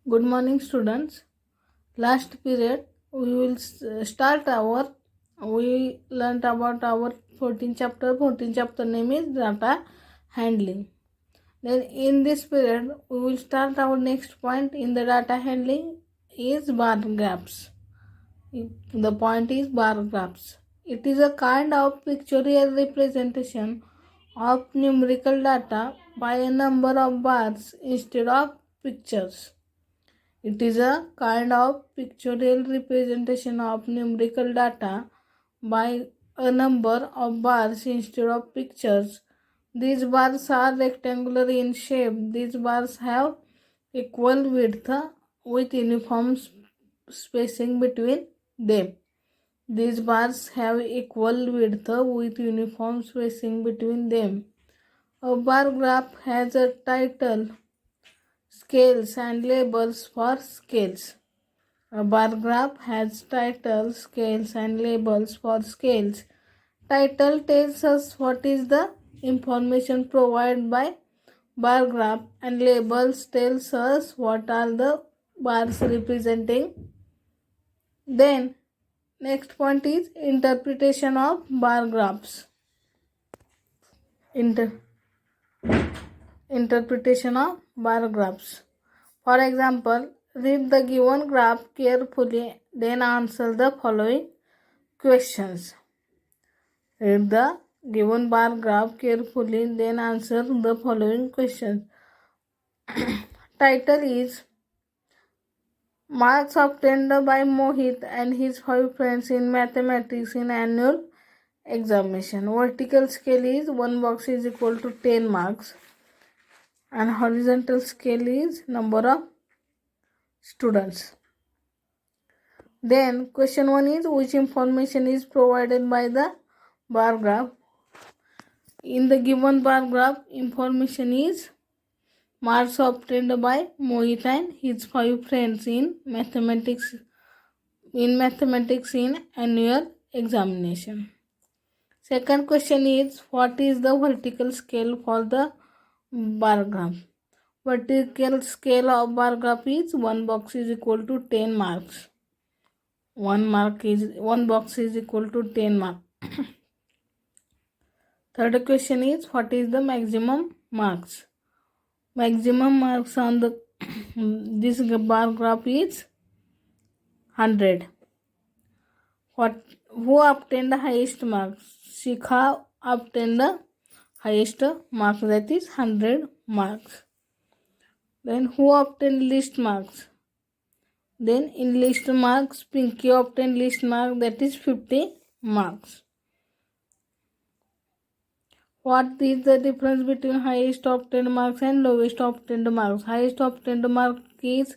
Good morning, students. Last period we learnt about our 14th chapter. 14th chapter name is data handling. Then in this period we will start our next point in the data handling is bar graphs. The point is bar graphs. It is a kind of pictorial representation of numerical data by a number of bars instead of pictures. It is a kind of pictorial representation of numerical data by a number of bars instead of pictures. These bars are rectangular in shape. These bars have equal width with uniform spacing between them. These bars have equal width with uniform spacing between them. A bar graph has a title, scales and labels for scales. A bar graph has titles, scales and labels for scales. Title tells us what is the information provided by bar graph and labels tells us what are the bars representing. Then next point is interpretation of bar graphs. Interpretation of bar graphs. For example, read the given graph carefully, then answer the following questions. Read the given bar graph carefully, then answer the following questions. Title is Marks obtained by Mohit and his 5 friends in mathematics in annual examination. Vertical scale is 1 box is equal to 10 marks. And horizontal scale is number of students. Then question 1 is which information is provided by the bar graph. In the given bar graph, information is marks obtained by Mohit and his 5 friends in mathematics in annual examination. Second question is what is the vertical scale for the bar graph. Vertical scale of bar graph is 1 box is equal to 10 marks. 1 box is equal to 10 marks. Third question is what is the maximum marks. Maximum marks on the this bar graph is 100. Who obtained the highest marks? Shikha obtained the highest marks, that is 100 marks. Then who obtained least marks? Then in least marks, Pinky obtained least mark, that is 50 marks. What is the difference between highest obtained marks and lowest obtained marks? Highest obtained mark is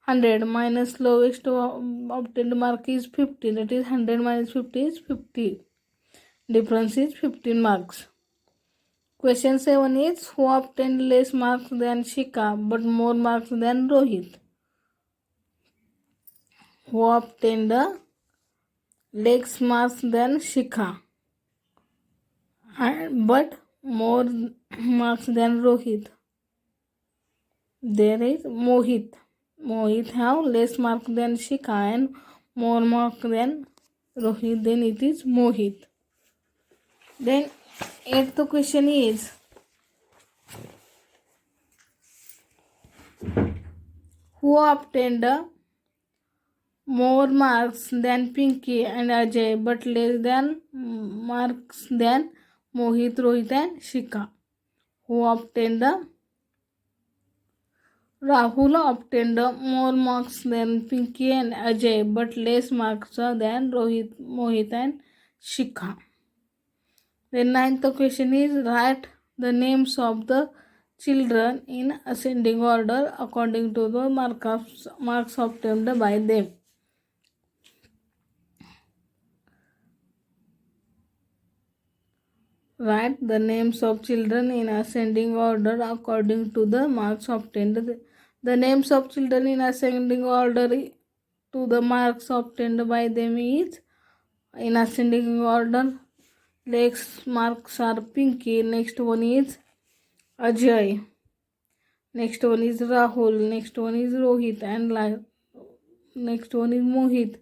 100 minus lowest obtained mark is 50, that is 100 minus 50 is 50. Difference is 15 marks. Question 7 is who obtained less marks than Shika but more marks than Rohit? Who obtained less marks than Shikha but more marks than Rohit? There is Mohit. Mohit have less marks than Shikha and more marks than Rohit. Then it is Mohit. Then 8th question is who obtained more marks than Pinky and Ajay but less than marks than Mohit, Rohit and Shika? Who obtained Rahul obtained more marks than Pinky and Ajay but less marks than Rohit, Mohit and Shika. The 9th question is write the names of the children in ascending order according to the marks obtained by them. Write the names of children in ascending order according to the marks obtained. The names of children in ascending order to the marks obtained by them is in ascending order. Next marks are Pinky. Next one is Ajay. next one is Rahul, next one is Rohit, and next one is Mohit,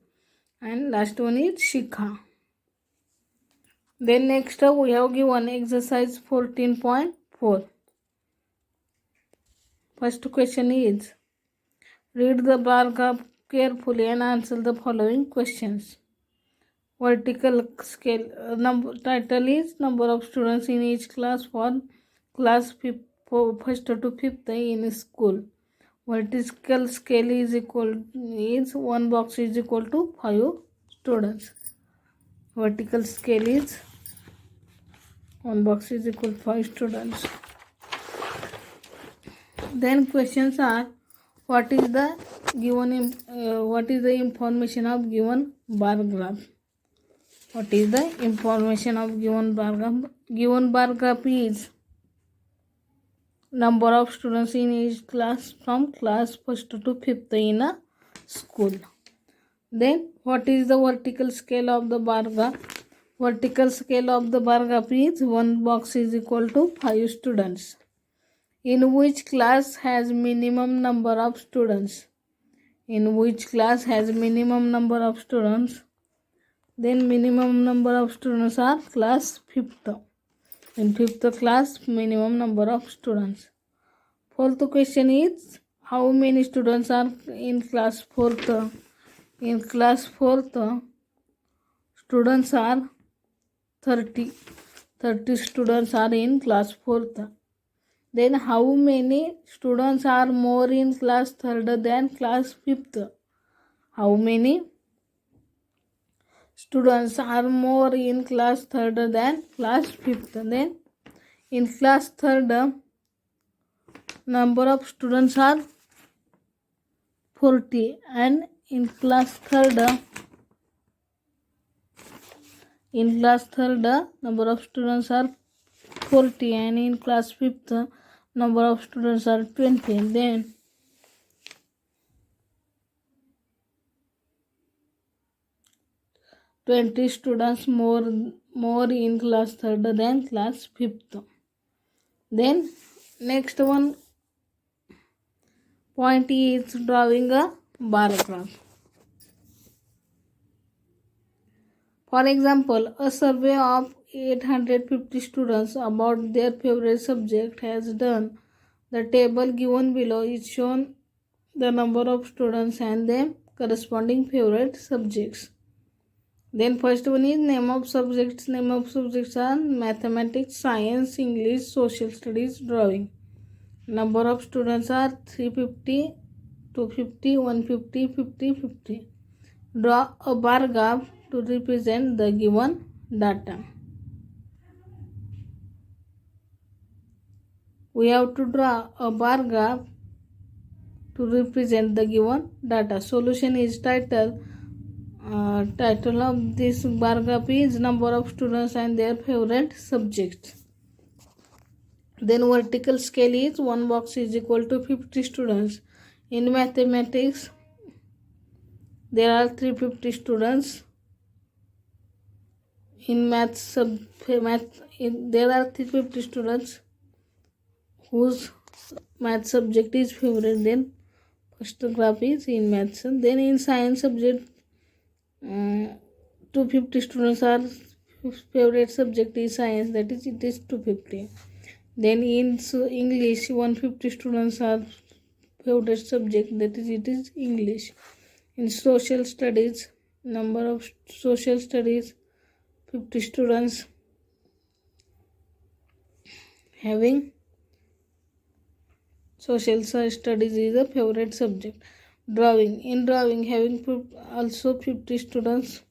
and last one is Shikha. Then next we have given exercise 14.4. First question is, read the bar graph carefully and answer the following questions. Vertical scale title is number of students in each class for class first to fifth in school. Vertical scale is one box is equal to 5 students. Vertical scale is one box is equal to 5 students. Then questions are, what is the information of given bar graph? What is the information of given bar graph? Given bar graph is number of students in each class from class first to fifth in a school. Then what is the vertical scale of the bar graph? Vertical scale of the bar graph is one box is equal to 5 students. In which class has minimum number of students? In which class has minimum number of students? Then minimum number of students are class 5th. In 5th class, minimum number of students. Fourth question is, how many students are in class 4th? In class 4th, students are 30. 30 students are in class 4th. Then how many students are more in class 3rd than class 5th? How many students are more in class 3rd than class 5th? Then in class 3rd, number of students are 40, and in class 3rd, number of students are 40, and in class 5th, number of students are 20. Then (20) students more in class 3rd than class 5th. Then next one point is drawing a bar graph. For example, a survey of 850 students about their favorite subject has done. The table given below is shown the number of students and their corresponding favorite subjects. Then first one is name of subjects. Name of subjects are mathematics, science, English, social studies, drawing. Number of students are 350, 250, 150, 50, 50. Draw a bar graph to represent the given data. We have to draw a bar graph to represent the given data. Solution is title of this bar graph is number of students and their favorite subjects. Then vertical scale is one box is equal to 50 students. In mathematics, there are 350 students. In there are 350 students whose math subject is favorite. Then first graph is in maths. Then in science subject, 250 students are favorite subject is science, that is it is 250. Then in English, 150 students are favorite subject, that is it is English. In social studies, number of social studies, 50 students having social studies is a favorite subject. Drawing, in drawing having also 50 students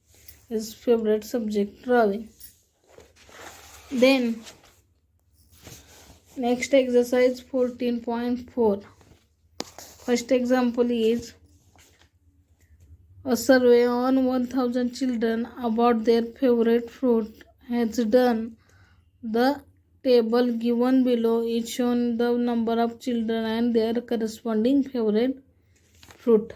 is favorite subject, drawing. Then next exercise 14.4. First example is, a survey on 1000 children about their favorite fruit has done. The table given below is shown the number of children and their corresponding favorite fruit.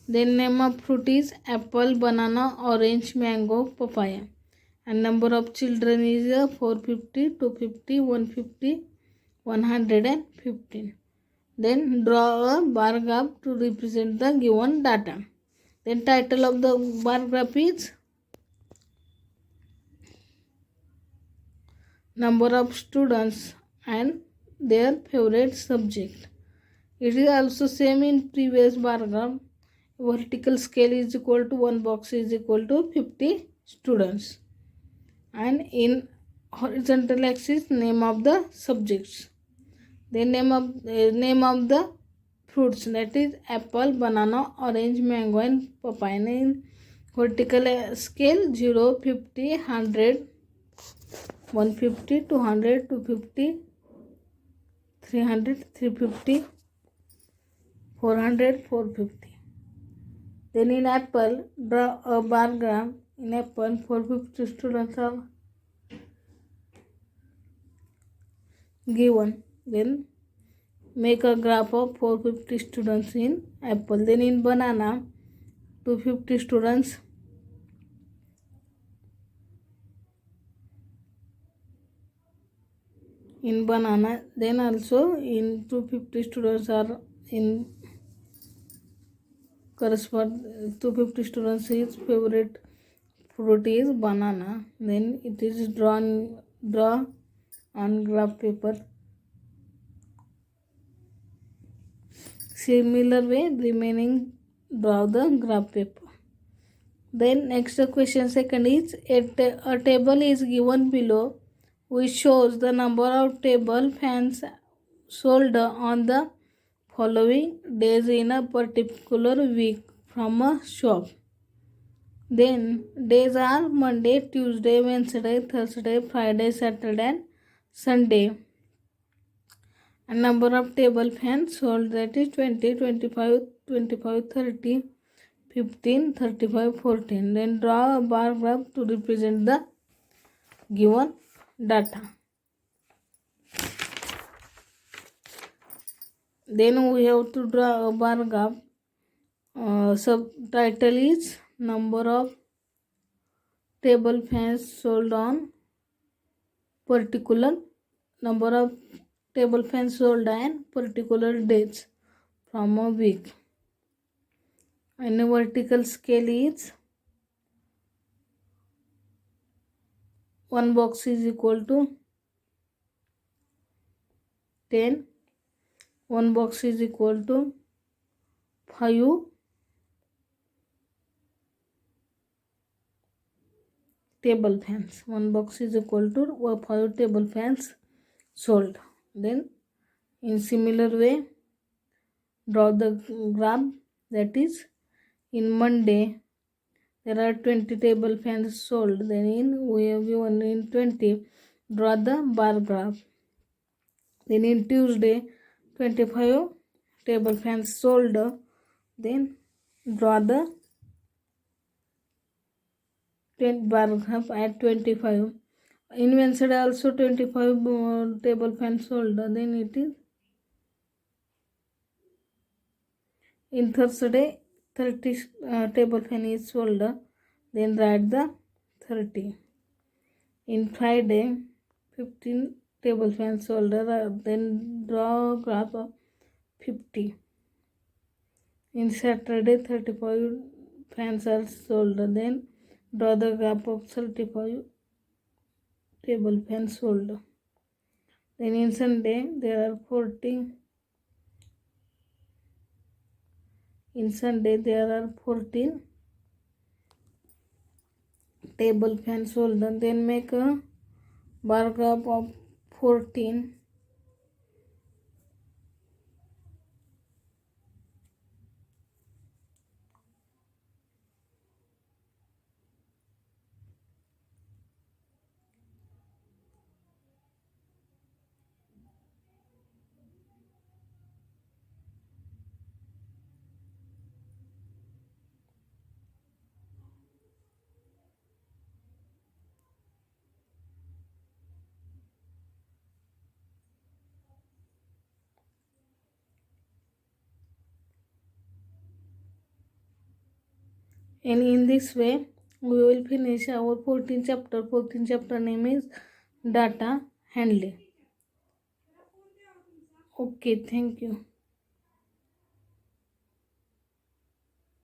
Then name of fruit is apple, banana, orange, mango, papaya. And number of children is 450, 250, 150, 115. Then draw a bar graph to represent the given data. Then title of the bar graph is number of students and their favorite subject. It is also same in previous bar graph. Vertical scale is equal to one box is equal to 50 students, and in horizontal axis name of the subjects. The name of the fruits, that is apple, banana, orange, mango and papaya. In vertical scale 0, 50, 100, 150, 200, 250, 300, 350, 400, 450. Then in apple, draw a bar graph. In apple, 450 students are given. Then make a graph of 450 students in apple. Then in banana, 250 students. In banana, then also in 250 students are in correspond 250 students his favorite fruit is banana. Then it is draw on graph paper. Similar way remaining draw the graph paper. Then next question second is a table is given below which shows the number of table fans sold on the following days in a particular week from a shop. Then days are Monday, Tuesday, Wednesday, Thursday, Friday, Saturday and Sunday. And number of table fans sold, that is 20, 25, 25, 30, 15, 35, 14. Then draw a bar graph to represent the given data. Then we have to draw a bar graph. Subtitle is number of table fans sold on particular number of table fans sold and particular dates from a week. And a vertical scale is one box is equal to 10, one box is equal to 5 table fans. One box is equal to 5 table fans sold. Then in similar way draw the graph, that is in Monday there are 20 table fans sold. Then we have given in 20 draw the bar graph. Then in Tuesday 25 table fans sold. Then draw the 10 bar graph at 25. In Wednesday also 25 table fans sold. Then it is in Thursday 30 table fan is sold. Then write the 30. In Friday 15 table fans sold. Then draw graph of 50. In Saturday 35 fans are sold. Then draw the graph of 35 table fans sold. Then in Sunday there are 14. In Sunday there are 14 table fans sold. Then make a bar graph of 14. And in this way we will finish our 14th chapter. 14th chapter name is data handling. Okay, thank you.